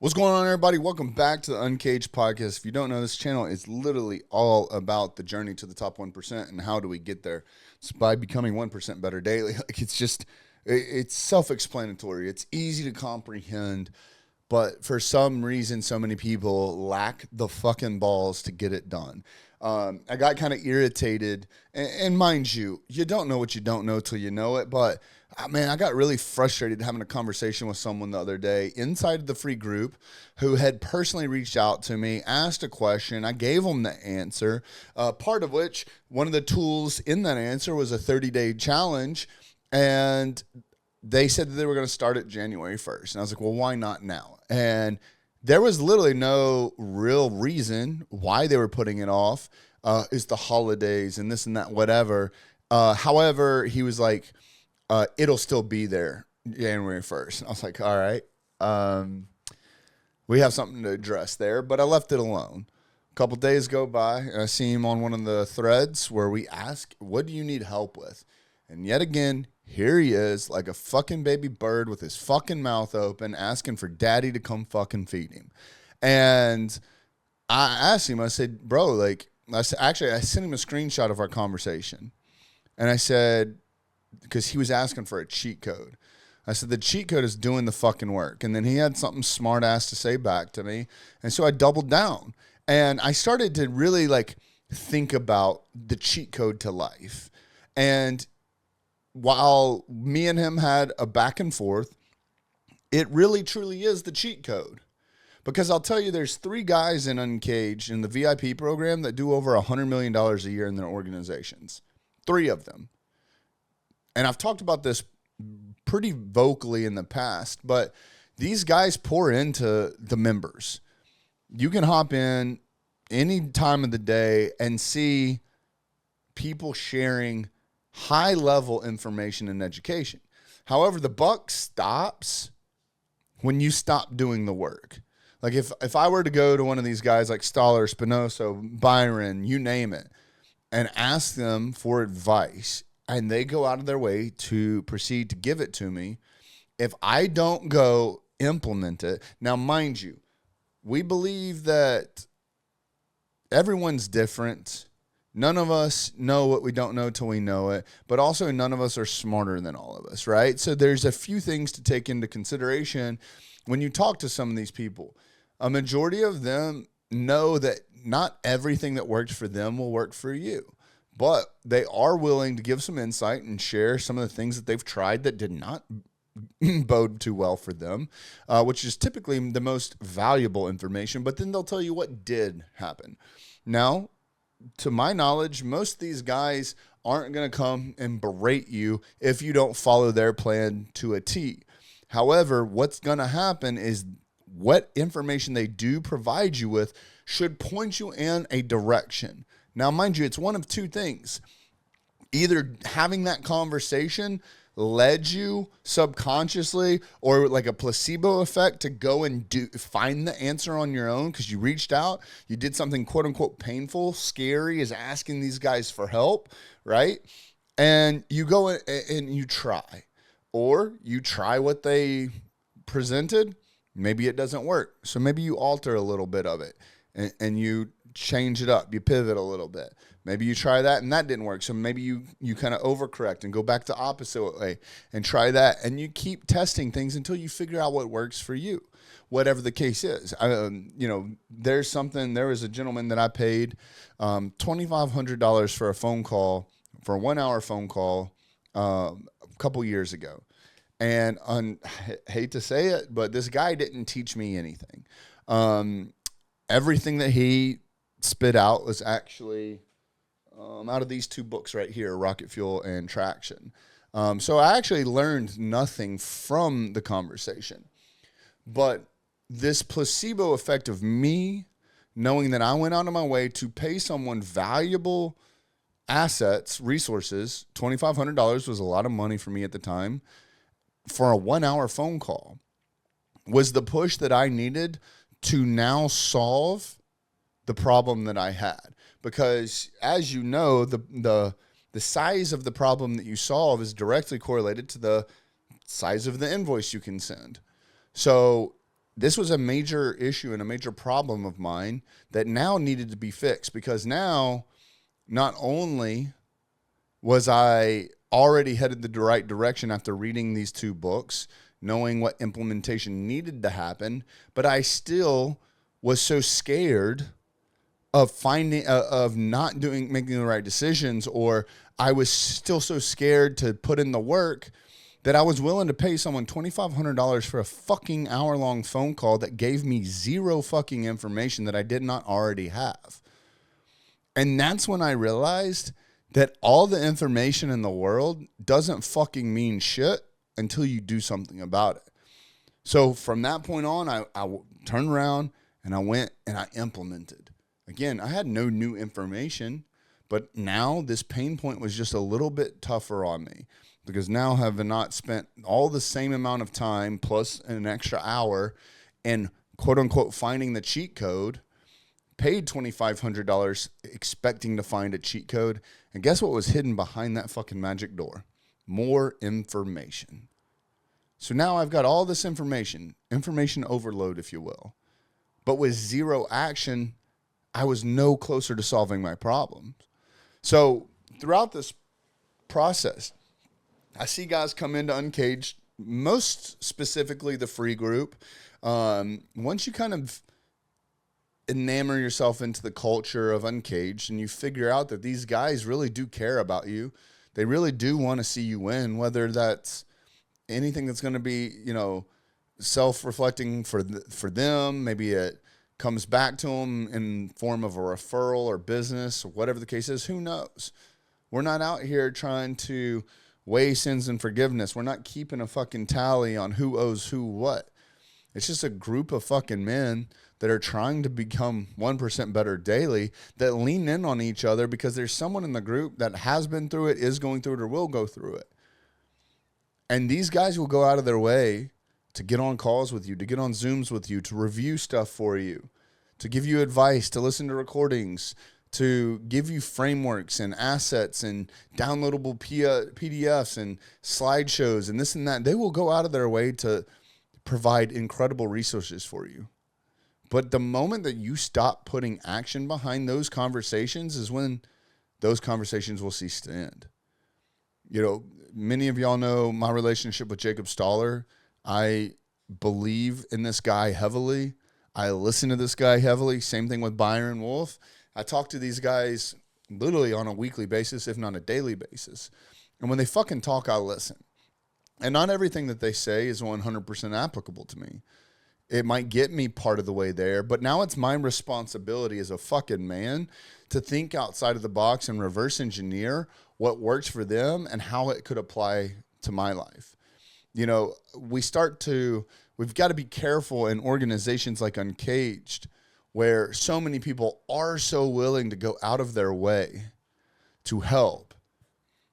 What's going on, everybody? Welcome back to the Uncaged podcast. If you don't know, this channel is literally all about the journey to the top 1% and how do we get there. It's by becoming 1% better daily. It's self-explanatory. It's easy to comprehend, but for some reason, so many people lack the fucking balls to get it done. I got kind of irritated, and mind you, you don't know what you don't know till you know it, but man, I got really frustrated having a conversation with someone the other day inside of the free group who had personally reached out to me, asked a question. I gave them the answer, part of which one of the tools in that answer was a 30-day challenge, and they said that they were going to start it January 1st. And I was like, well, why not now? And there was literally no real reason why they were putting it off. It's the holidays and this and that, whatever. However, he was like, it'll still be there January 1st. And I was like, all right, we have something to address there, but I left it alone. A couple days go by, and I see him on one of the threads where we ask, what do you need help with? And yet again, here he is, like a fucking baby bird with his fucking mouth open, asking for daddy to come fucking feed him. And I asked him, I said, bro, I sent him a screenshot of our conversation. And I said, because he was asking for a cheat code. I said, the cheat code is doing the fucking work. And then he had something smart ass to say back to me. And so I doubled down. And I started to really think about the cheat code to life. And while me and him had a back and forth, it really truly is the cheat code. Because I'll tell you, there's 3 guys in Uncaged in the VIP program that do over $100 million a year in their organizations. 3 of them. And I've talked about this pretty vocally in the past, but these guys pour into the members. You can hop in any time of the day and see people sharing high-level information and education. However, the buck stops when you stop doing the work. Like if I were to go to one of these guys like Stoller, Spinoso, Byron, you name it, and ask them for advice, and they go out of their way to proceed to give it to me, if I don't go implement it, now mind you, we believe that everyone's different. None of us know what we don't know till we know it, but also none of us are smarter than all of us, right? So there's a few things to take into consideration when you talk to some of these people. A majority of them know that not everything that works for them will work for you, but they are willing to give some insight and share some of the things that they've tried that did not bode too well for them, which is typically the most valuable information, but then they'll tell you what did happen. Now, to my knowledge, most of these guys aren't going to come and berate you if you don't follow their plan to a T. However, what's going to happen is what information they do provide you with should point you in a direction. Now, mind you, it's one of 2 things. Either having that conversation led you subconsciously or like a placebo effect to go and find the answer on your own because you reached out, you did something quote unquote painful, scary as asking these guys for help, right? And you go and you try, or you try what they presented. Maybe it doesn't work. So maybe you alter a little bit of it and you change it up. You pivot a little bit. Maybe you try that and that didn't work. So maybe you kind of overcorrect and go back to opposite way and try that. And you keep testing things until you figure out what works for you, whatever the case is. There was a gentleman that I paid $2,500 for a phone call, for a 1-hour phone call a couple years ago. And I hate to say it, but this guy didn't teach me anything. Everything that he spit out was actually out of these 2 books right here, Rocket Fuel and Traction. So I actually learned nothing from the conversation. But this placebo effect of me knowing that I went out of my way to pay someone valuable assets, resources, $2,500 was a lot of money for me at the time, for a 1-hour phone call, was the push that I needed to now solve the problem that I had. Because as you know, the size of the problem that you solve is directly correlated to the size of the invoice you can send. So this was a major issue and a major problem of mine that now needed to be fixed, because now not only was I already headed the right direction after reading these 2 books, knowing what implementation needed to happen, but I still was so scared of making the right decisions, or I was still so scared to put in the work that I was willing to pay someone $2,500 for a fucking hour-long phone call that gave me zero fucking information that I did not already have. And that's when I realized that all the information in the world doesn't fucking mean shit until you do something about it. So from that point on, I turned around and I went and I implemented. Again, I had no new information, but now this pain point was just a little bit tougher on me, because now having not spent all the same amount of time plus an extra hour and quote unquote finding the cheat code, paid $2,500 expecting to find a cheat code. And guess what was hidden behind that fucking magic door? More information. So now I've got all this information overload, if you will. But with zero action, I was no closer to solving my problems. So throughout this process, I see guys come into Uncaged, most specifically the free group. Once you kind of enamor yourself into the culture of Uncaged and you figure out that these guys really do care about you, they really do want to see you win, whether that's anything that's going to be, self-reflecting for them. Maybe it comes back to them in form of a referral or business or whatever the case is. Who knows? We're not out here trying to weigh sins and forgiveness. We're not keeping a fucking tally on who owes who what. It's just a group of fucking men that are trying to become 1% better daily, that lean in on each other because there's someone in the group that has been through it, is going through it, or will go through it. And these guys will go out of their way to get on calls with you, to get on Zooms with you, to review stuff for you, to give you advice, to listen to recordings, to give you frameworks and assets and downloadable PDFs and slideshows and this and that. They will go out of their way to provide incredible resources for you. But the moment that you stop putting action behind those conversations is when those conversations will cease to end. Many of y'all know my relationship with Jacob Stoller. I believe in this guy heavily. I listen to this guy heavily. Same thing with Byron Wolf. I talk to these guys literally on a weekly basis, if not a daily basis. And when they fucking talk, I listen. And not everything that they say is 100% applicable to me. It might get me part of the way there, but now it's my responsibility as a fucking man to think outside of the box and reverse engineer what works for them and how it could apply to my life. We've got to be careful in organizations like Uncaged, where so many people are so willing to go out of their way to help.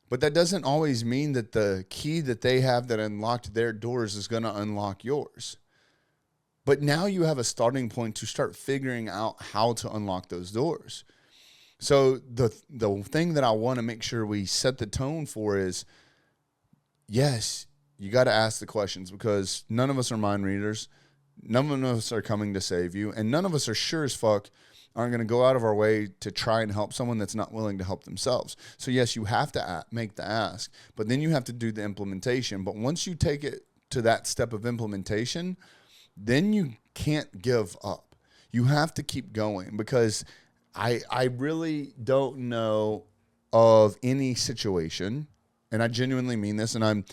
But that doesn't always mean that the key that they have that unlocked their doors is going to unlock yours. But now you have a starting point to start figuring out how to unlock those doors. So the thing that I want to make sure we set the tone for is, yes, you got to ask the questions, because none of us are mind readers. None of us are coming to save you. And none of us are sure as fuck aren't going to go out of our way to try and help someone that's not willing to help themselves. So yes, you have to make the ask, but then you have to do the implementation. But once you take it to that step of implementation, then you can't give up. You have to keep going, because I really don't know of any situation, and I genuinely mean this, and I'm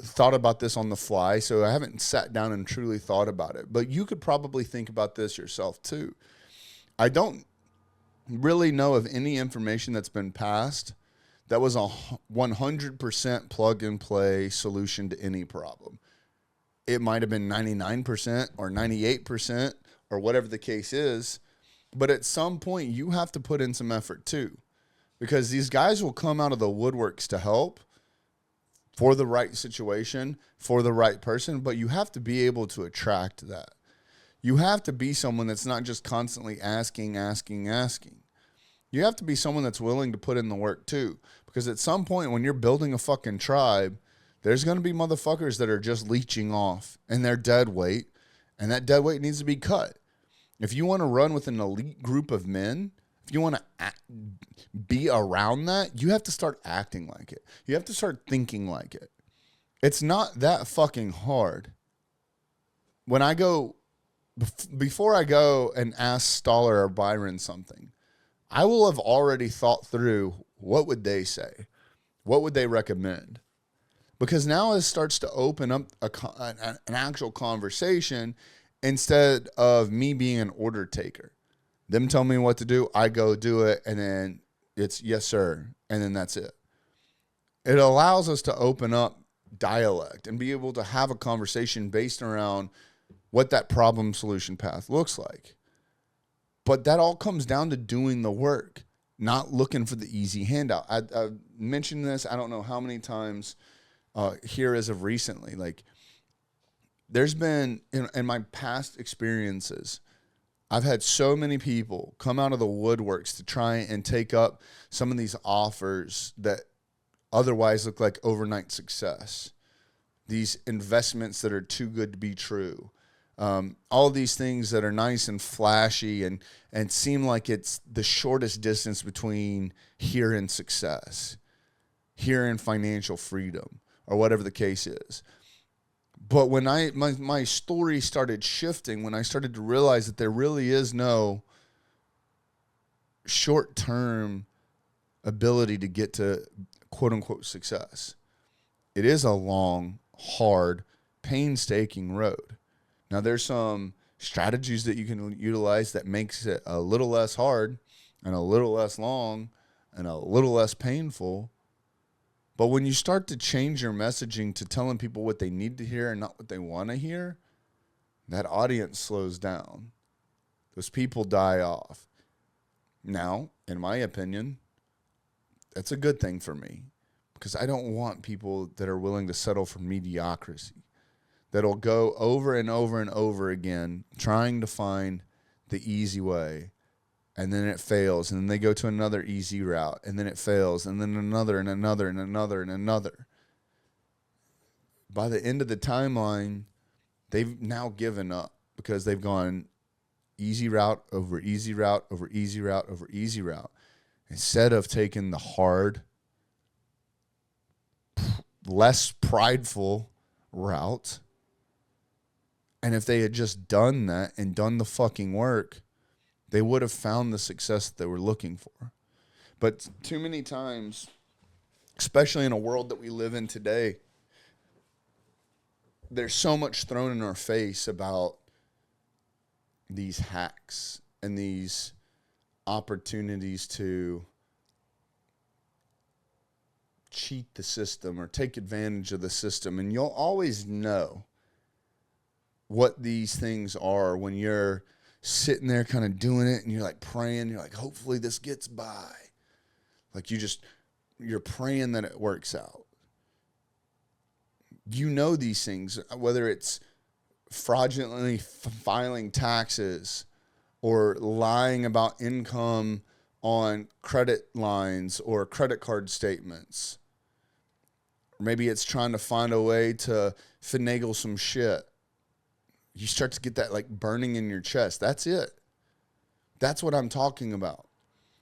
thought about this on the fly, so I haven't sat down and truly thought about it, but you could probably think about this yourself too. I don't really know of any information that's been passed that was a 100% plug and play solution to any problem. It might have been 99% or 98% or whatever the case is. But at some point, you have to put in some effort too, because these guys will come out of the woodworks to help for the right situation, for the right person. But you have to be able to attract that. You have to be someone that's not just constantly asking. You have to be someone that's willing to put in the work too. Because at some point, when you're building a fucking tribe, there's going to be motherfuckers that are just leeching off and they're dead weight. And that dead weight needs to be cut. If you want to run with an elite group of men, if you want to be around that, you have to start acting like it. You have to start thinking like it. It's not that fucking hard. When I go, before I go and ask Stoller or Byron something, I will have already thought through what would they say? What would they recommend? Because now it starts to open up an actual conversation instead of me being an order taker. Them tell me what to do, I go do it, and then it's yes, sir, and then that's it. It allows us to open up dialect and be able to have a conversation based around what that problem solution path looks like. But that all comes down to doing the work, not looking for the easy handout. I mentioned this, I don't know how many times here as of recently. Like, there's been, in my past experiences, I've had so many people come out of the woodworks to try and take up some of these offers that otherwise look like overnight success. These investments that are too good to be true. All these things that are nice and flashy and seem like it's the shortest distance between here and success, here and financial freedom, or whatever the case is. But when my story started shifting, when I started to realize that there really is no short-term ability to get to quote-unquote success. It is a long, hard, painstaking road. Now, there's some strategies that you can utilize that makes it a little less hard and a little less long and a little less painful. But when you start to change your messaging to telling people what they need to hear and not what they want to hear, that audience slows down. Those people die off. Now, in my opinion, that's a good thing for me, because I don't want people that are willing to settle for mediocrity, that'll go over and over and over again trying to find the easy way, and then it fails, and then they go to another easy route, and then it fails, and then another and another and another and another. By the end of the timeline, they've now given up because they've gone easy route over easy route over easy route over easy route, instead of taking the hard, less prideful route. And if they had just done that and done the fucking work, they would have found the success that they were looking for. But too many times, especially in a world that we live in today, there's so much thrown in our face about these hacks and these opportunities to cheat the system or take advantage of the system. And you'll always know what these things are when you're sitting there kind of doing it and you're like praying, you're like, hopefully this gets by. Like you're praying that it works out. You know these things, whether it's fraudulently filing taxes or lying about income on credit lines or credit card statements. Or maybe it's trying to find a way to finagle some shit. You start to get that like burning in your chest. That's it. That's what I'm talking about.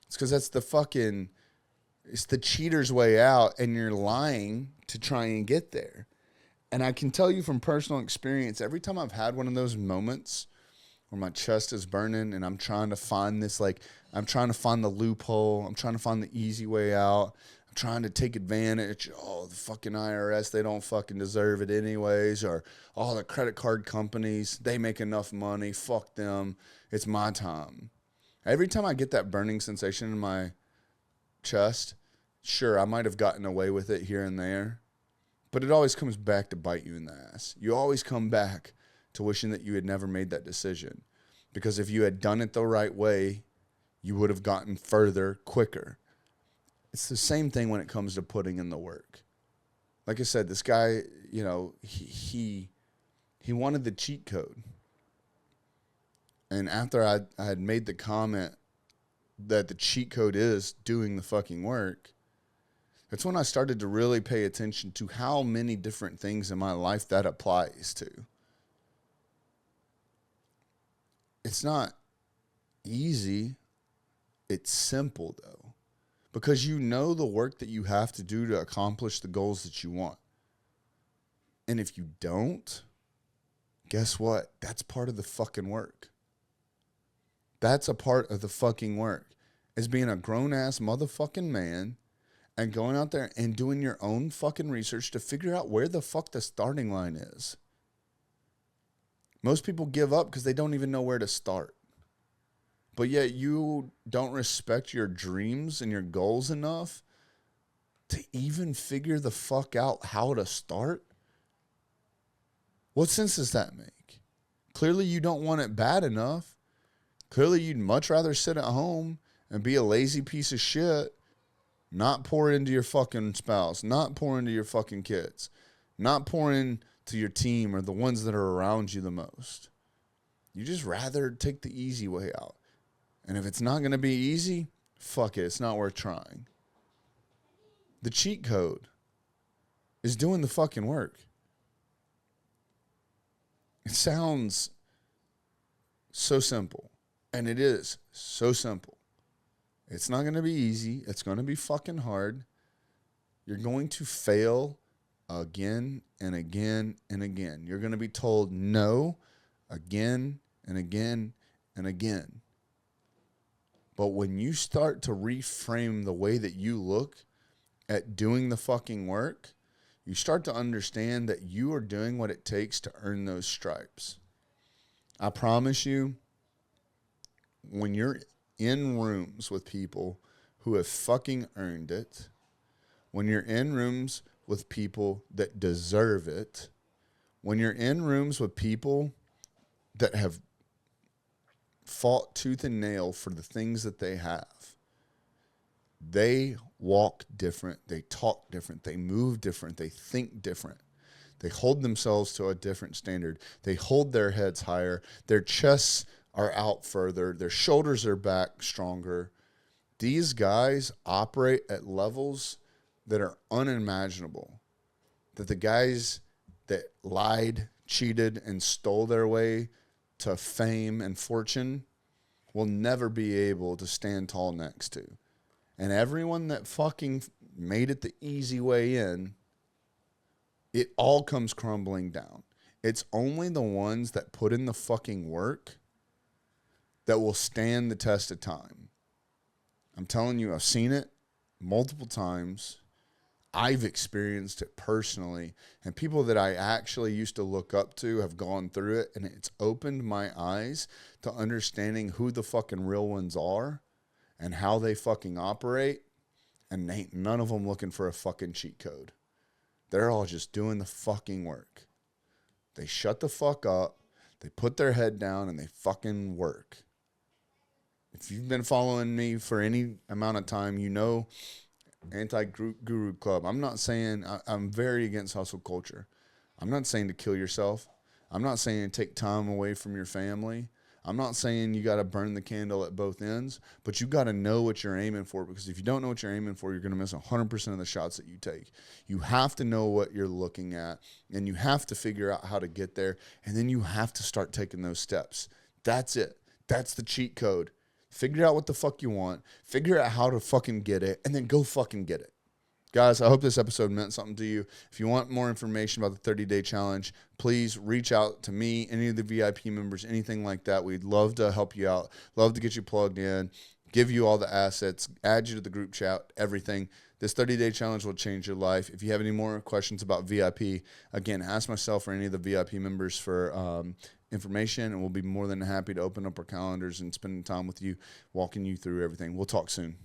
It's because it's the cheater's way out, and you're lying to try and get there. And I can tell you from personal experience, every time I've had one of those moments where my chest is burning and I'm trying to find I'm trying to find the loophole. I'm trying to find the easy way out. I'm trying to take advantage. Oh, the fucking IRS, they don't fucking deserve it anyways. Or, oh, the credit card companies, they make enough money. Fuck them. It's my time. Every time I get that burning sensation in my chest, sure, I might have gotten away with it here and there, but it always comes back to bite you in the ass. You always come back to wishing that you had never made that decision. Because if you had done it the right way, you would have gotten further quicker. It's the same thing when it comes to putting in the work. Like I said, this guy, he wanted the cheat code. And after I had made the comment that the cheat code is doing the fucking work, that's when I started to really pay attention to how many different things in my life that applies to. It's not easy. It's simple, though, because you know the work that you have to do to accomplish the goals that you want. And if you don't, guess what? That's part of the fucking work. That's a part of the fucking work, is being a grown-ass motherfucking man and going out there and doing your own fucking research to figure out where the fuck the starting line is. Most people give up because they don't even know where to start. But yet you don't respect your dreams and your goals enough to even figure the fuck out how to start? What sense does that make? Clearly you don't want it bad enough. Clearly you'd much rather sit at home and be a lazy piece of shit, not pour into your fucking spouse, not pour into your fucking kids, not pour into your team or the ones that are around you the most. You just rather take the easy way out. And if it's not going to be easy, fuck it. It's not worth trying. The cheat code is doing the fucking work. It sounds so simple. And it is so simple. It's not going to be easy. It's going to be fucking hard. You're going to fail again and again and again. You're going to be told no again and again and again. But when you start to reframe the way that you look at doing the fucking work, you start to understand that you are doing what it takes to earn those stripes. I promise you, when you're in rooms with people who have fucking earned it, when you're in rooms with people that deserve it, when you're in rooms with people that have fought tooth and nail for the things that they have, they walk different, they talk different, they move different, they think different. They hold themselves to a different standard. They hold their heads higher. Their chests are out further. Their shoulders are back stronger. These guys operate at levels that are unimaginable, that the guys that lied, cheated, and stole their way to fame and fortune will never be able to stand tall next to. And everyone that fucking made it the easy way in, it all comes crumbling down. It's only the ones that put in the fucking work that will stand the test of time. I'm telling you, I've seen it multiple times. I've experienced it personally, and people that I actually used to look up to have gone through it, and it's opened my eyes to understanding who the fucking real ones are and how they fucking operate, and ain't none of them looking for a fucking cheat code. They're all just doing the fucking work. They shut the fuck up, they put their head down, and they fucking work. If you've been following me for any amount of time, you know Anti-Guru Club. I'm not saying, I'm very against hustle culture. I'm not saying to kill yourself. I'm not saying to take time away from your family. I'm not saying you got to burn the candle at both ends, but you got to know what you're aiming for, because if you don't know what you're aiming for, you're going to miss 100% of the shots that you take. You have to know what you're looking at, and you have to figure out how to get there, and then you have to start taking those steps. That's it. That's the cheat code. Figure out what the fuck you want. Figure out how to fucking get it, and then go fucking get it. Guys, I hope this episode meant something to you. If you want more information about the 30-day challenge, please reach out to me, any of the VIP members, anything like that. We'd love to help you out, love to get you plugged in, give you all the assets, add you to the group chat, everything. This 30-day challenge will change your life. If you have any more questions about VIP, again, ask myself or any of the VIP members for information, and we'll be more than happy to open up our calendars and spend time with you, walking you through everything. We'll talk soon.